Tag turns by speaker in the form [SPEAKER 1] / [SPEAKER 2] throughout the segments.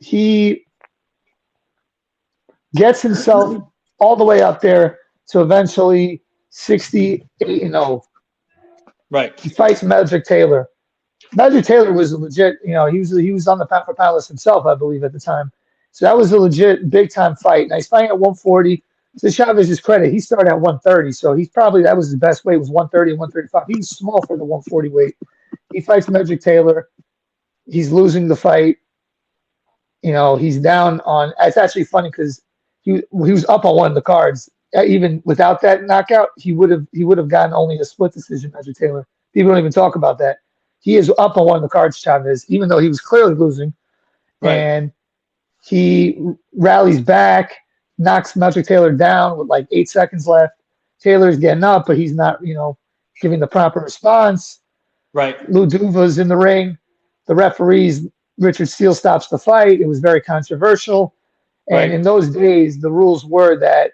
[SPEAKER 1] he gets himself all the way up there to eventually 68-0.
[SPEAKER 2] Right.
[SPEAKER 1] He fights Meldrick Taylor. Meldrick Taylor was a legit, he was on the pound for pound list himself, I believe, at the time. So that was a legit big time fight. Now he's fighting at 140. To Chavez's credit, he started at 130, so he's probably that was his best weight was 130 and 135. He was small for the 140 weight. He fights Meldrick Taylor. He's losing the fight. He's down on. It's actually funny because he was up on one of the cards. Even without that knockout, he would have gotten only a split decision. Meldrick Taylor. People don't even talk about that. He is up on one of the cards, Chavez, even though he was clearly losing,
[SPEAKER 2] Right.
[SPEAKER 1] and he rallies back, knocks Meldrick Taylor down with like 8 seconds left. Taylor's getting up, but he's not, giving the proper response.
[SPEAKER 2] Right.
[SPEAKER 1] Lou Duva's in the ring. The referees, Richard Steele stops the fight. It was very controversial. And
[SPEAKER 2] Right.
[SPEAKER 1] in those days, the rules were that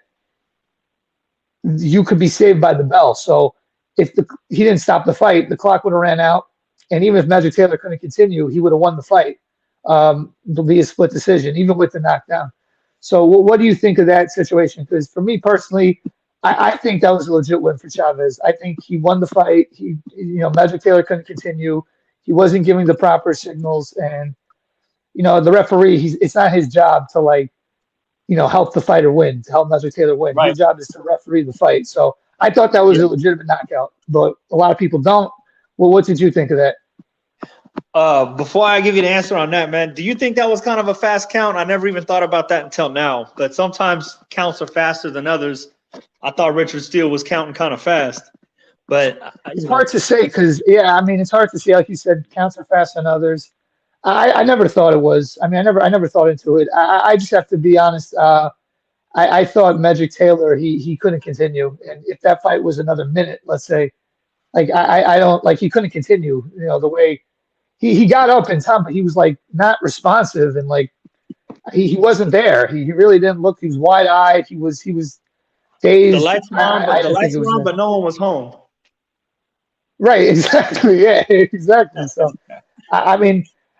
[SPEAKER 1] you could be saved by the bell. So if he didn't stop the fight, the clock would have ran out. And even if Meldrick Taylor couldn't continue, he would have won the fight. It'll be a split decision, even with the knockdown. So what do you think of that situation? Because for me personally, I think that was a legit win for Chavez. I think he won the fight. Meldrick Taylor couldn't continue. He wasn't giving the proper signals. And, the referee, it's not his job to help the fighter win, to help Meldrick Taylor win.
[SPEAKER 2] Right.
[SPEAKER 1] His job is to referee the fight. So I thought that was a legitimate knockout, but a lot of people don't. Well, what did you think of that?
[SPEAKER 2] Before I give you the answer on that, man, do you think that was kind of a fast count? I never even thought about that until now. But sometimes counts are faster than others. I thought Richard Steele was counting kind of fast. But
[SPEAKER 1] it's hard to say because, it's hard to see. Like you said, counts are faster than others. I never thought it was. I never thought into it. I just have to be honest. I thought Meldrick Taylor, he couldn't continue. And if that fight was another minute, let's say, I don't he couldn't continue. The way he got up in time, but he was not responsive and he wasn't there. He really didn't look. He was wide eyed. He was dazed.
[SPEAKER 2] The lights were on, but no one was home.
[SPEAKER 1] Right. Exactly. Yeah. Exactly. So,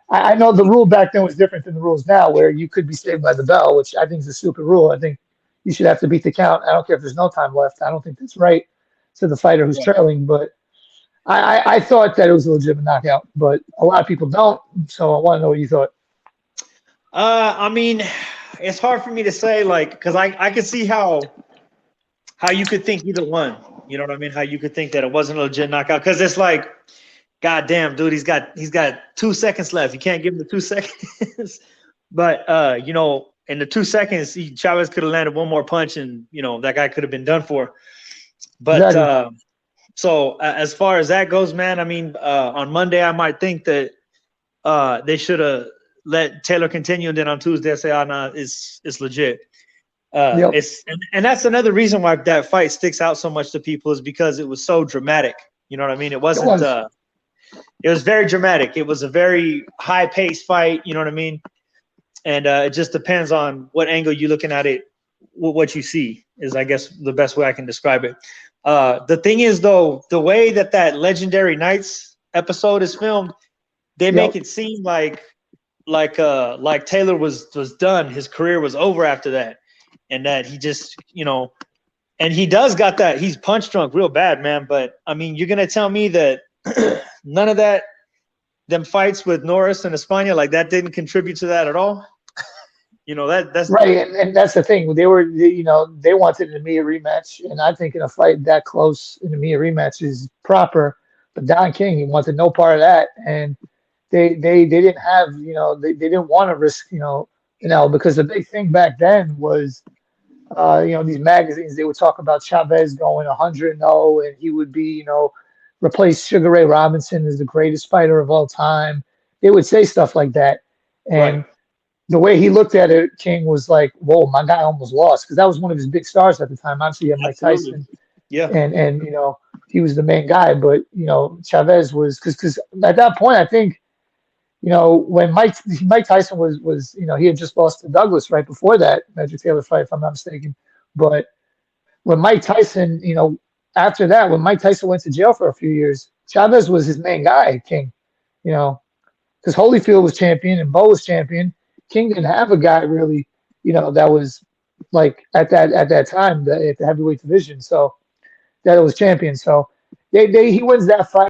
[SPEAKER 1] I know the rule back then was different than the rules now, where you could be saved by the bell, which I think is a stupid rule. I think you should have to beat the count. I don't care if there's no time left. I don't think that's right to the fighter who's trailing, but I thought that it was a legitimate knockout, but a lot of people don't. So I want to know what you thought.
[SPEAKER 2] It's hard for me to say, because I could see how you could think either one. You know what I mean? How you could think that it wasn't a legit knockout, because it's God damn, dude, he's got 2 seconds left. You can't give him the 2 seconds. But in the 2 seconds, Chavez could have landed one more punch, and that guy could have been done for. But exactly. So as far as that goes, man, on Monday I might think that they should have let Taylor continue, and then on Tuesday I say, oh no, it's legit.
[SPEAKER 1] Yep.
[SPEAKER 2] And that's another reason why that fight sticks out so much to people, is because it was so dramatic. You know what I mean? It wasn't. It was very dramatic. It was a very high-paced fight. You know what I mean? And it just depends on what angle you're looking at it. What you see is, I guess, the best way I can describe it. The thing is, though, the way that Legendary Nights episode is filmed, they make it seem like Taylor was done. His career was over after that, and that he just, and he does got that. He's punch drunk real bad, man. But you're gonna tell me that none of them fights with Norris and Espana, that didn't contribute to that at all? That's
[SPEAKER 1] right. And that's the thing. They wanted an Emiya rematch, and I think in a fight that close, an Emiya rematch is proper. But Don King, he wanted no part of that, and they didn't have, they didn't want to risk, because the big thing back then was, these magazines, they would talk about Chavez going 100-0, and he would be, replace Sugar Ray Robinson as the greatest fighter of all time. They would say stuff like that. And the way he looked at it, King was like, whoa, my guy almost lost. Because that was one of his big stars at the time. Obviously, he had Mike Tyson.
[SPEAKER 2] Yeah.
[SPEAKER 1] And he was the main guy. But, Chavez was, because at that point, I think, when Mike Tyson was he had just lost to Douglas right before that Meldrick Taylor fight, if I'm not mistaken. But when Mike Tyson, after that, when Mike Tyson went to jail for a few years, Chavez was his main guy, King, because Holyfield was champion and Bo was champion. King didn't have a guy really, that was like at that time at the heavyweight division. So that was champion. So he wins that fight.